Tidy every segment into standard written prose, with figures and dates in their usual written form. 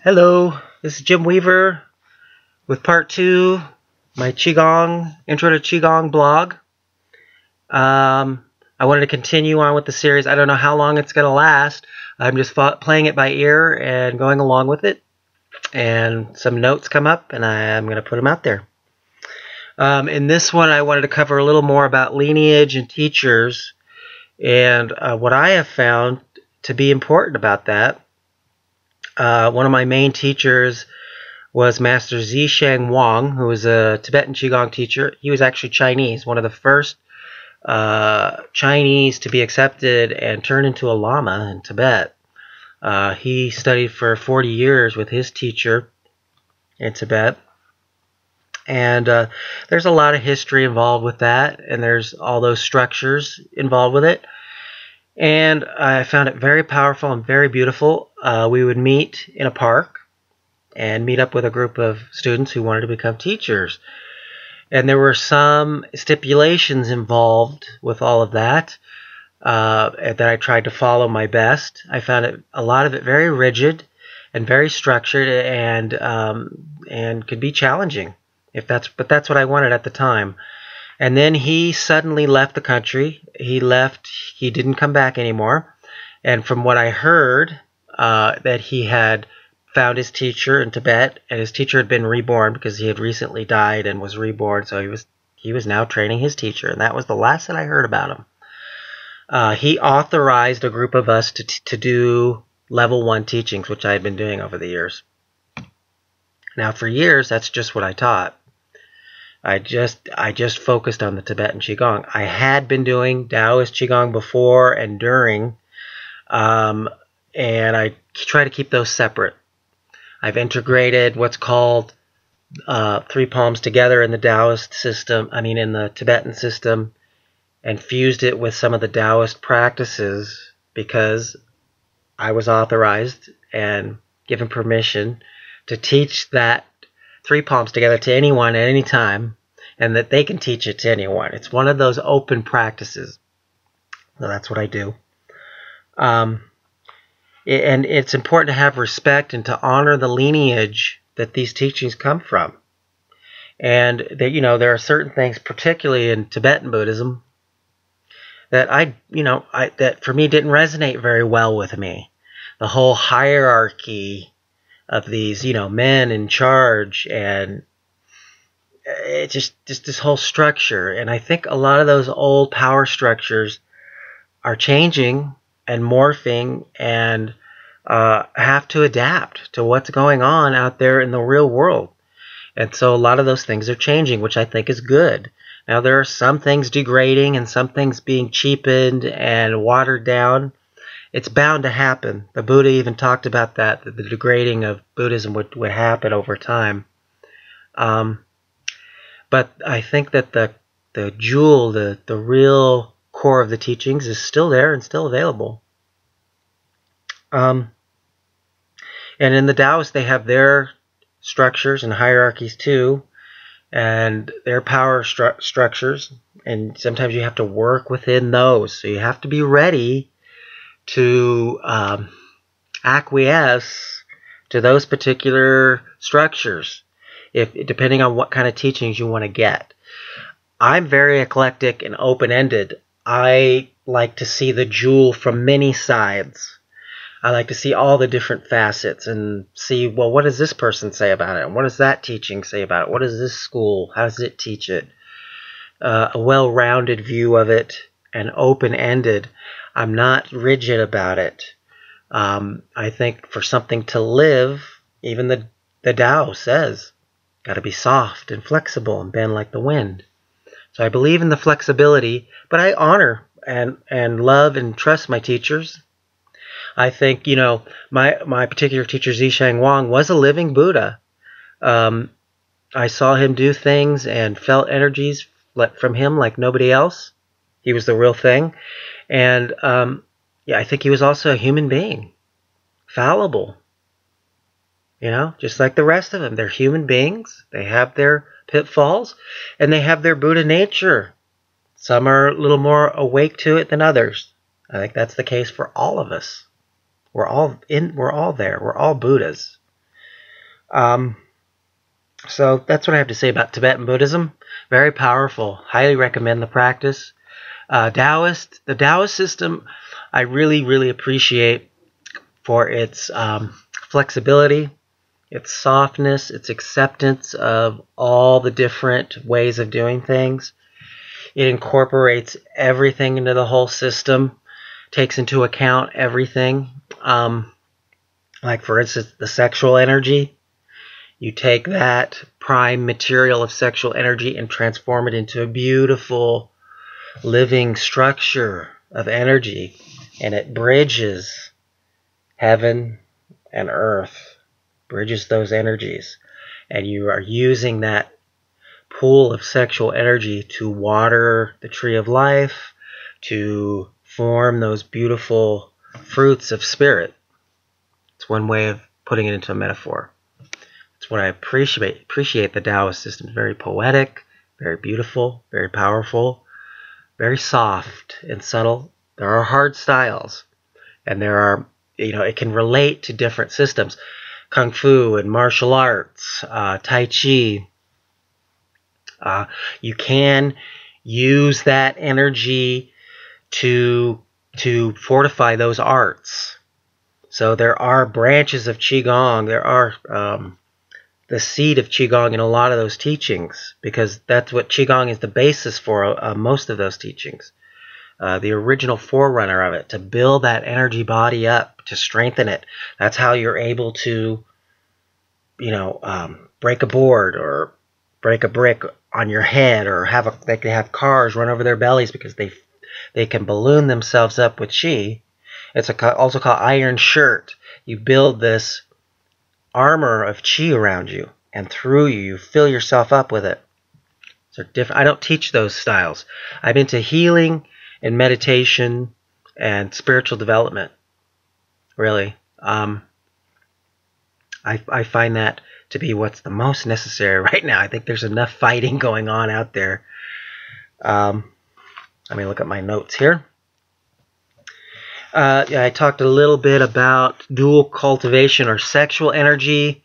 Hello, this is Jim Weaver with part 2, my Qigong, Intro to Qigong blog. I wanted to continue on with the series. I don't know how long it's going to last. I'm just playing it by ear and going along with it. And some notes come up, and I'm going to put them out there. In this one, I wanted to cover a little more about lineage and teachers and what I have found to be important about that. One of my main teachers was Master Zisheng Wang, who was a Tibetan Qigong teacher. He was actually Chinese, one of the first Chinese to be accepted and turned into a Lama in Tibet. He studied for 40 years with his teacher in Tibet. And there's a lot of history involved with that, and there's all those structures involved with it. And I found it very powerful and very beautiful. We would meet in a park and meet up with a group of students who wanted to become teachers. And there were some stipulations involved with all of that that I tried to follow my best. I found a lot of it very rigid and very structured and could be challenging. But that's what I wanted at the time. And then he suddenly left the country. He didn't come back anymore. And from what I heard, that he had found his teacher in Tibet, and his teacher had been reborn because he had recently died and was reborn. So he was now training his teacher, and that was the last that I heard about him. He authorized a group of us to do level 1 teachings, which I had been doing over the years. Now, for years, that's just what I taught. I just focused on the Tibetan Qigong. I had been doing Taoist Qigong before and during, and I try to keep those separate. I've integrated what's called 3 palms together in the Taoist system, in the Tibetan system, and fused it with some of the Taoist practices because I was authorized and given permission to teach that 3 palms together to anyone at any time, and that they can teach it to anyone. It's one of those open practices. So that's what I do. And it's important to have respect and to honor the lineage that these teachings come from. And there are certain things, particularly in Tibetan Buddhism, that that for me didn't resonate very well with me. The whole hierarchy of these, men in charge, and it's just this whole structure. And I think a lot of those old power structures are changing and morphing and have to adapt to what's going on out there in the real world. And so a lot of those things are changing, which I think is good. Now, there are some things degrading and some things being cheapened and watered down. It's bound to happen. The Buddha even talked about that the degrading of Buddhism would happen over time. But I think that the jewel, the real core of the teachings is still there and still available. And in the Taoists, they have their structures and hierarchies too, and their power structures, and sometimes you have to work within those. So you have to be ready to acquiesce to those particular structures, depending on what kind of teachings you want to get. I'm very eclectic and open-ended. I like to see the jewel from many sides. I like to see all the different facets and see, well, what does this person say about it? And what does that teaching say about it? What is this school? How does it teach it? A well-rounded view of it and open-ended. I'm not rigid about it. I think for something to live, even the Tao says, got to be soft and flexible and bend like the wind. So I believe in the flexibility, but I honor and love and trust my teachers. I think, my particular teacher, Zisheng Wang, was a living Buddha. I saw him do things and felt energies from him like nobody else. He was the real thing. And I think he was also a human being, fallible. Just like the rest of them. They're human beings. They have their pitfalls, and they have their Buddha nature. Some are a little more awake to it than others. I think that's the case for all of us. We're all there. We're all Buddhas. So that's what I have to say about Tibetan Buddhism. Very powerful. Highly recommend the practice. The Taoist system, I really, really appreciate for its flexibility, its softness, its acceptance of all the different ways of doing things. It incorporates everything into the whole system, takes into account everything. Like, for instance, the sexual energy. You take that prime material of sexual energy and transform it into a beautiful living structure of energy, and it bridges heaven and earth, bridges those energies, and you are using that pool of sexual energy to water the tree of life, to form those beautiful fruits of spirit. It's one way of putting it into a metaphor. It's what I appreciate the Taoist system. It's very poetic, very beautiful, very powerful, very soft and subtle. There are hard styles, and there are, it can relate to different systems. Kung Fu and martial arts, Tai Chi. You can use that energy to fortify those arts. So there are branches of Qigong. There are the seed of Qigong in a lot of those teachings, because that's what Qigong is the basis for most of those teachings. The original forerunner of it, to build that energy body up, to strengthen it. That's how you're able to, break a board or break a brick on your head, or they can have cars run over their bellies because they can balloon themselves up with Qi. It's also called iron shirt. You build this armor of Qi around you, and through you, you fill yourself up with it. So different. I don't teach those styles. I'm into healing and meditation and spiritual development. Really, I find that to be what's the most necessary right now. I think there's enough fighting going on out there. Let me look at my notes here. I talked a little bit about dual cultivation or sexual energy.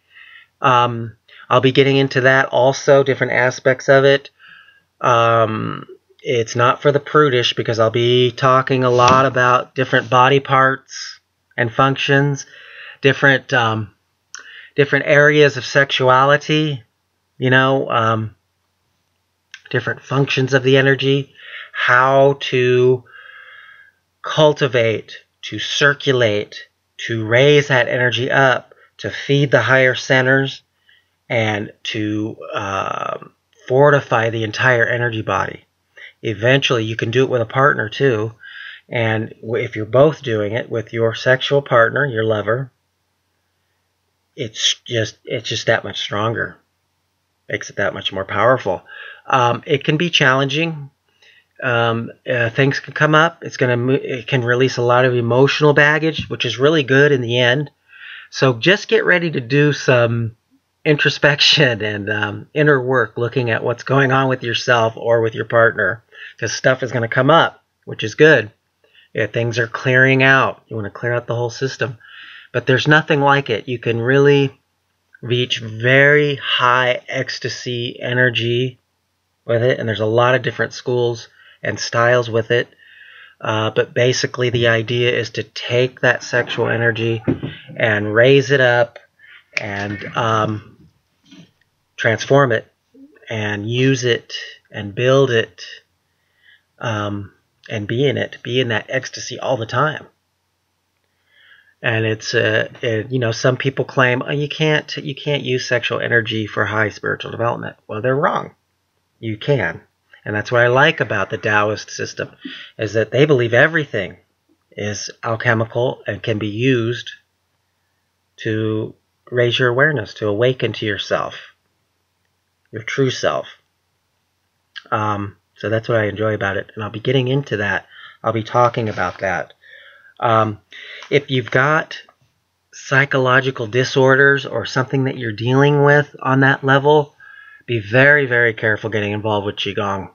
I'll be getting into that also, different aspects of it. It's not for the prudish, because I'll be talking a lot about different body parts and functions, different areas of sexuality, different functions of the energy, how to cultivate, to circulate, to raise that energy up, to feed the higher centers, and to fortify the entire energy body. Eventually, you can do it with a partner too, and if you're both doing it with your sexual partner, your lover, it's just that much stronger. Makes it that much more powerful. It can be challenging. Things can come up. It can release a lot of emotional baggage, which is really good in the end. So just get ready to do some introspection and inner work, looking at what's going on with yourself or with your partner, because stuff is going to come up, which is good. Yeah, things are clearing out. You want to clear out the whole system. But there's nothing like it. You can really reach very high ecstasy energy with it, and there's a lot of different schools and styles with it. But basically the idea is to take that sexual energy and raise it up and transform it and use it and build it, and be in that ecstasy all the time. And it's some people claim, oh, you can't use sexual energy for high spiritual development. Well, they're wrong. You can. And that's what I like about the Taoist system, is that they believe everything is alchemical and can be used to raise your awareness, to awaken to yourself, your true self. So that's what I enjoy about it, and I'll be getting into that. I'll be talking about that. If you've got psychological disorders or something that you're dealing with on that level, be very, very careful getting involved with Qigong,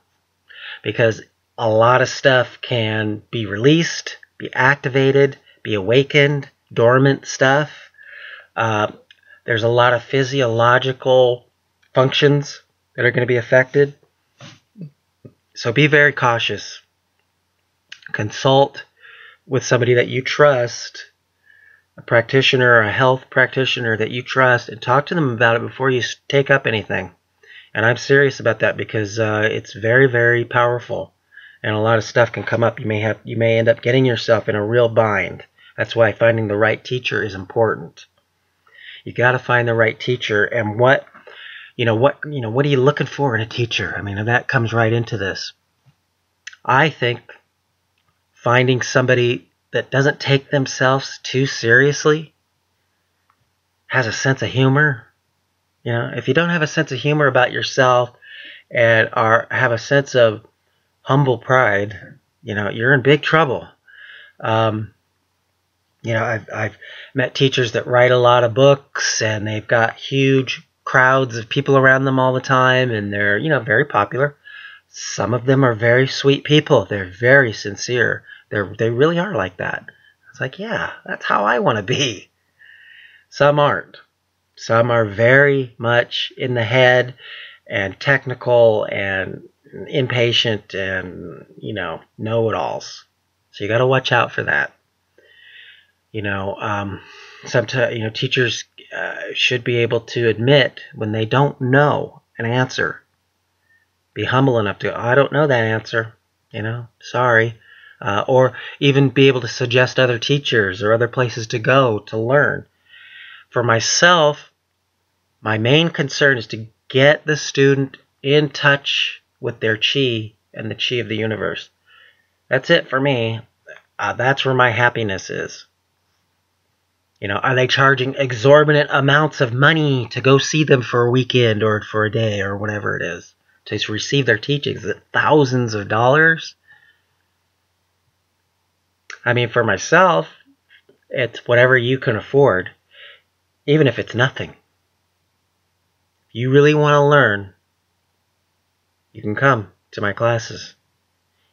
because a lot of stuff can be released, be activated, be awakened, dormant stuff. There's a lot of physiological functions that are going to be affected. So be very cautious. Consult with somebody that you trust, a practitioner or a health practitioner that you trust, and talk to them about it before you take up anything. And I'm serious about that because it's very, very powerful, and a lot of stuff can come up. You may end up getting yourself in a real bind. That's why finding the right teacher is important. You got to find the right teacher, and what are you looking for in a teacher? I mean, that comes right into this. I think finding somebody that doesn't take themselves too seriously, has a sense of humor. If you don't have a sense of humor about yourself and have a sense of humble pride, you're in big trouble. I've met teachers that write a lot of books and they've got huge crowds of people around them all the time, and they're, very popular. Some of them are very sweet people. They're very sincere. They really are like that. It's like, yeah, that's how I want to be. Some aren't. Some are very much in the head and technical and impatient and, know-it-alls. So you got to watch out for that. Sometimes, teachers should be able to admit when they don't know an answer. Be humble enough to, I don't know that answer, sorry. Or even be able to suggest other teachers or other places to go to learn. For myself, my main concern is to get the student in touch with their chi and the chi of the universe. That's it for me. That's where my happiness is. Are they charging exorbitant amounts of money to go see them for a weekend or for a day or whatever it is, to receive their teachings? Is it thousands of dollars? I mean, for myself, it's whatever you can afford, even if it's nothing. If you really want to learn, you can come to my classes.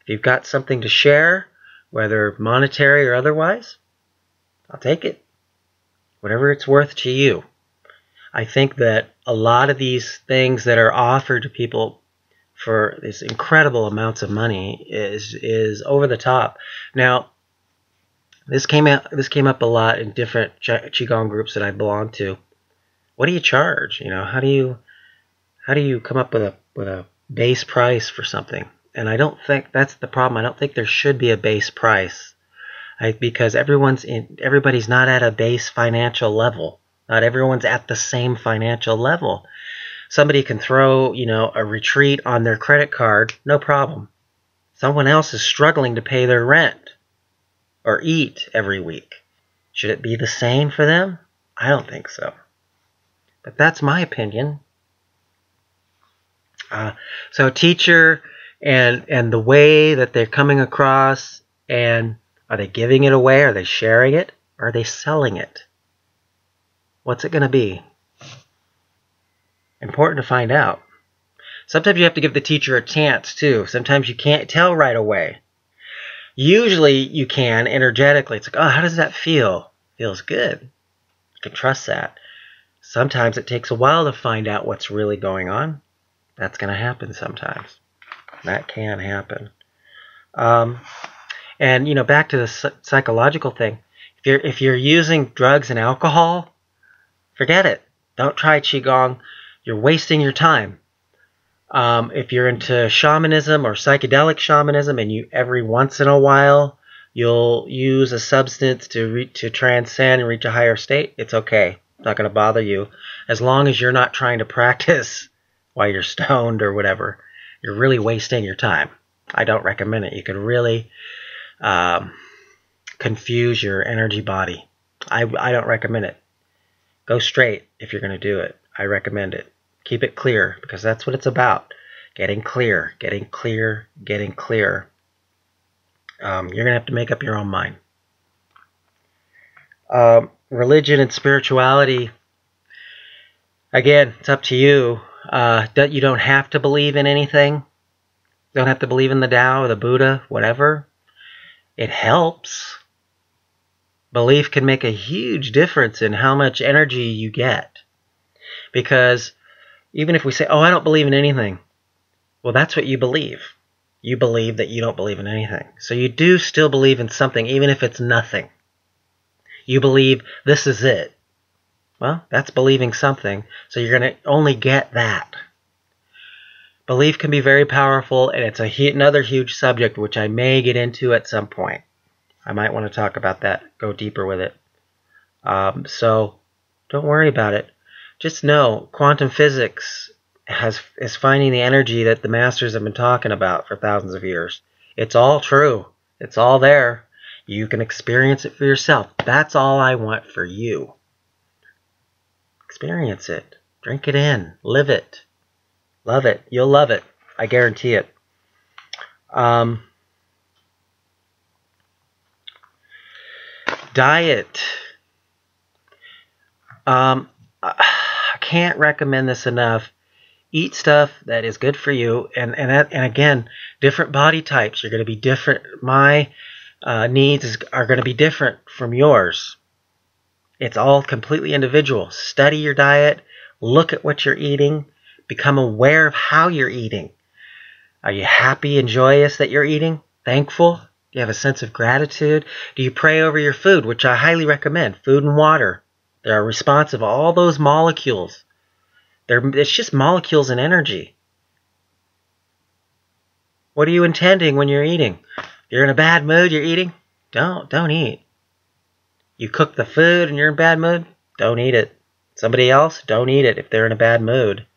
If you've got something to share, whether monetary or otherwise, I'll take it. Whatever it's worth to you. I think that a lot of these things that are offered to people for these incredible amounts of money is over the top. Now, this came up a lot in different Qigong groups that I belong to. What do you charge? How do you come up with a base price for something? And I don't think that's the problem. I don't think there should be a base price. Because everybody's not at a base financial level. Not everyone's at the same financial level. Somebody can throw, a retreat on their credit card, no problem. Someone else is struggling to pay their rent or eat every week. Should it be the same for them? I don't think so. But that's my opinion. So teacher and the way that they're coming across, and are they giving it away? Are they sharing it? Or are they selling it? What's it going to be? Important to find out. Sometimes you have to give the teacher a chance too. Sometimes you can't tell right away. Usually you can energetically. It's like, oh, how does that feel? Feels good. You can trust that. Sometimes it takes a while to find out what's really going on. That's going to happen sometimes. That can happen. And, back to the psychological thing. If you're using drugs and alcohol, forget it. Don't try Qigong. You're wasting your time. If you're into shamanism or psychedelic shamanism, and you every once in a while you'll use a substance to transcend and reach a higher state, it's okay. It's not going to bother you. As long as you're not trying to practice while you're stoned or whatever, you're really wasting your time. I don't recommend it. You could really confuse your energy body. I don't recommend it. Go straight if you're going to do it. I recommend it. Keep it clear, because that's what it's about. Getting clear, getting clear, getting clear. You're going to have to make up your own mind. Religion and spirituality, again, it's up to you. You don't have to believe in anything. You don't have to believe in the Tao or the Buddha, whatever. It helps. Belief can make a huge difference in how much energy you get. Because even if we say, oh, I don't believe in anything, well, that's what you believe. You believe that you don't believe in anything. So you do still believe in something, even if it's nothing. You believe this is it. Well, that's believing something, so you're going to only get that. Belief can be very powerful, and it's another huge subject, which I may get into at some point. I might want to talk about that, go deeper with it. So don't worry about it. Just know quantum physics is finding the energy that the masters have been talking about for thousands of years. It's all true. It's all there. You can experience it for yourself. That's all I want for you. Experience it. Drink it in. Live it. Love it. You'll love it. I guarantee it. Diet. I can't recommend this enough. Eat stuff that is good for you, and again, different body types. You're going to be different. My needs are going to be different from yours. It's all completely individual. Study your diet. Look at what you're eating. Become aware of how you're eating. Are you happy and joyous that you're eating? Thankful? Do you have a sense of gratitude? Do you pray over your food, which I highly recommend? Food and water. They are responsive. All those molecules. It's just molecules and energy. What are you intending when you're eating? You're in a bad mood, you're eating? Don't eat. You cook the food and you're in a bad mood? Don't eat it. Somebody else? Don't eat it if they're in a bad mood.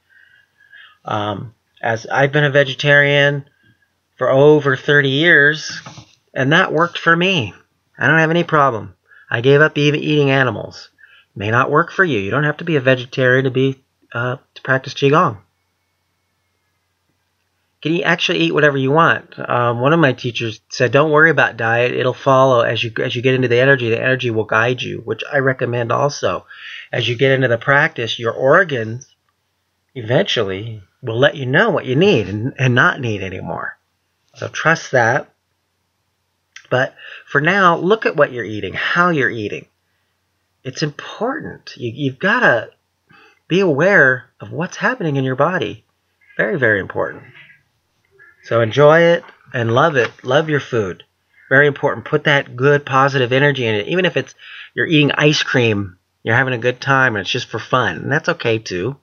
As I've been a vegetarian for over 30 years, and that worked for me. I don't have any problem. I gave up even eating animals. It may not work for you. You don't have to be a vegetarian to practice Qigong. Can you actually eat whatever you want? One of my teachers said, don't worry about diet. It'll follow as you get into the energy will guide you, which I recommend also. As you get into the practice, your organs eventually will let you know what you need and not need anymore. So trust that. But for now, look at what you're eating, how you're eating. It's important. You've got to be aware of what's happening in your body. Very, very important. So enjoy it and love it. Love your food. Very important. Put that good, positive energy in it. Even if you're eating ice cream, you're having a good time, and it's just for fun. And that's okay, too.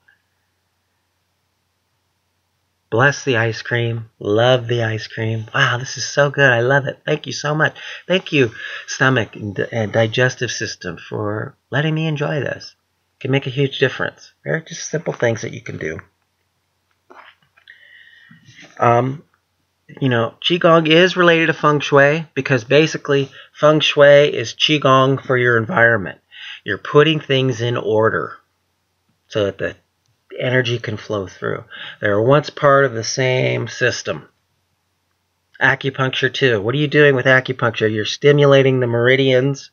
Bless the ice cream. Love the ice cream. Wow, this is so good. I love it. Thank you so much. Thank you, stomach and digestive system, for letting me enjoy this. It can make a huge difference. They're just simple things that you can do. Qigong is related to Feng Shui because basically Feng Shui is Qigong for your environment. You're putting things in order so that the energy can flow through. They were once part of the same system. Acupuncture too. What are you doing with acupuncture? You're stimulating the meridians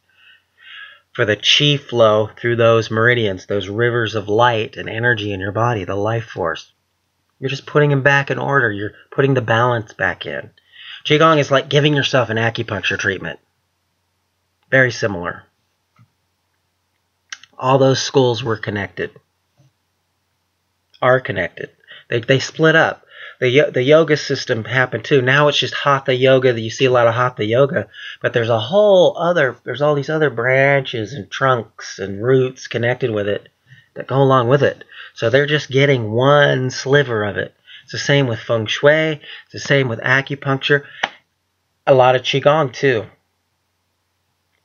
for the qi flow through those meridians, those rivers of light and energy in your body, the life force. You're just putting them back in order. You're putting the balance back in. Qigong is like giving yourself an acupuncture treatment. Very similar. All those schools were connected. Are connected. They split up. The yoga system happened too. Now it's just hatha yoga. You see a lot of hatha yoga, but there's all these other branches and trunks and roots connected with it that go along with it. So they're just getting one sliver of it. It's the same with Feng Shui. It's the same with acupuncture. A lot of Qigong too.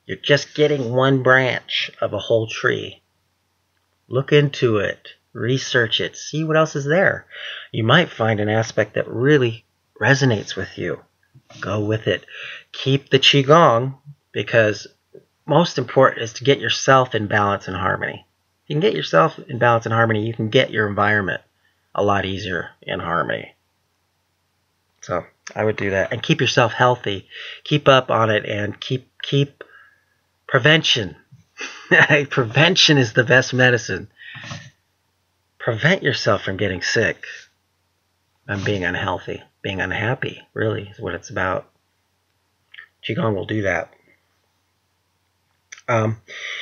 You're just getting one branch of a whole tree. Look into it. Research it. See what else is there. You might find an aspect that really resonates with you. Go with it. Keep the Qigong, because most important is to get yourself in balance and harmony. If you can get yourself in balance and harmony, you can get your environment a lot easier in harmony. So I would do that. And keep yourself healthy. Keep up on it and keep prevention. Prevention is the best medicine. Prevent yourself from getting sick and being unhealthy. Being unhappy, really, is what it's about. Qigong will do that.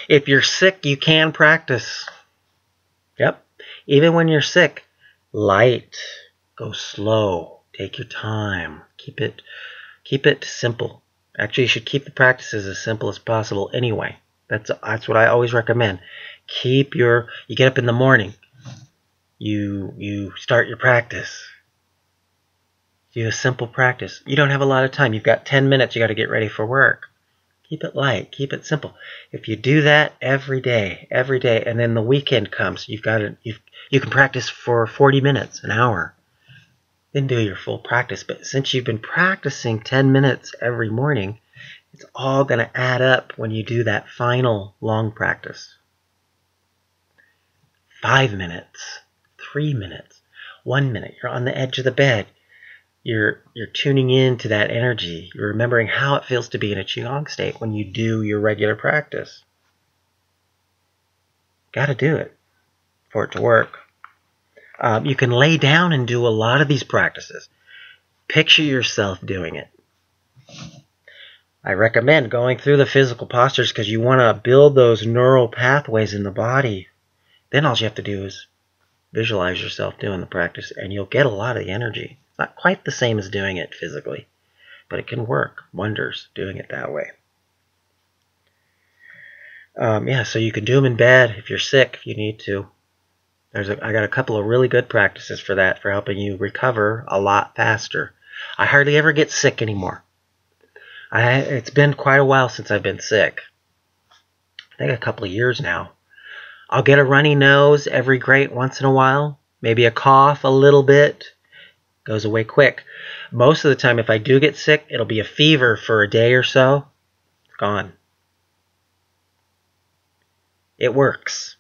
If you're sick, you can practice. Yep. Even when you're sick, light, go slow, take your time, keep it simple. Actually, you should keep the practices as simple as possible anyway. That's what I always recommend. You get up in the morning, you start your practice. Do a simple practice. You don't have a lot of time. You've got 10 minutes. You got to get ready for work. Keep it light. Keep it simple. If you do that every day, and then the weekend comes, you can practice for 40 minutes, an hour. Then do your full practice. But since you've been practicing 10 minutes every morning, it's all going to add up when you do that final long practice. 5 minutes, 3 minutes, 1 minute. You're on the edge of the bed. You're tuning in to that energy. You're remembering how it feels to be in a Qigong state when you do your regular practice. Got to do it for it to work. You can lay down and do a lot of these practices. Picture yourself doing it. I recommend going through the physical postures because you want to build those neural pathways in the body. Then all you have to do is visualize yourself doing the practice, and you'll get a lot of the energy. It's not quite the same as doing it physically, but it can work wonders doing it that way. So you can do them in bed if you're sick, if you need to. I got a couple of really good practices for that, for helping you recover a lot faster. I hardly ever get sick anymore. It's been quite a while since I've been sick. I think a couple of years now. I'll get a runny nose every great once in a while. Maybe a cough a little bit. Goes away quick. Most of the time, if I do get sick, it'll be a fever for a day or so. It's gone. It works.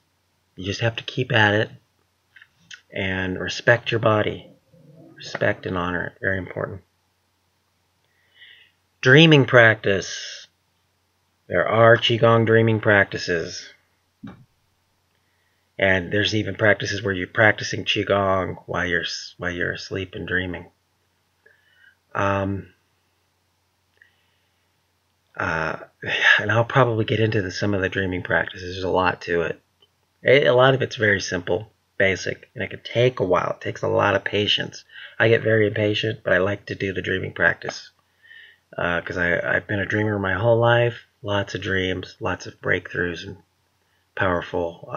You just have to keep at it and respect your body. Respect and honor it. Very important. Dreaming practice. There are Qigong dreaming practices. And there's even practices where you're practicing Qigong while you're asleep and dreaming. And I'll probably get into some of the dreaming practices. There's a lot to it. A lot of it's very simple, basic, and it can take a while. It takes a lot of patience. I get very impatient, but I like to do the dreaming practice because I've been a dreamer my whole life. Lots of dreams, lots of breakthroughs, and powerful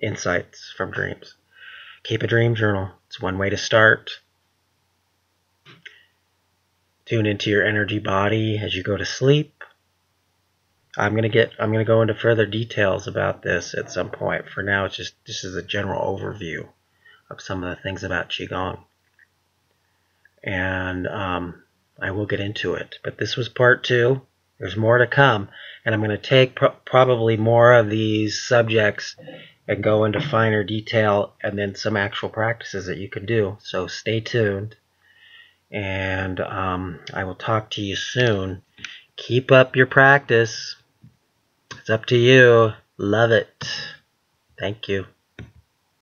insights from dreams. Keep a dream journal. It's one way to start. Tune into your energy body as you go to sleep. I'm gonna go into further details about this at some point. For now, this is a general overview of some of the things about Qigong, and I will get into it. But this was part 2. There's more to come, and I'm going to take probably more of these subjects and go into finer detail, and then some actual practices that you can do. So stay tuned, and I will talk to you soon. Keep up your practice. It's up to you. Love it. Thank you.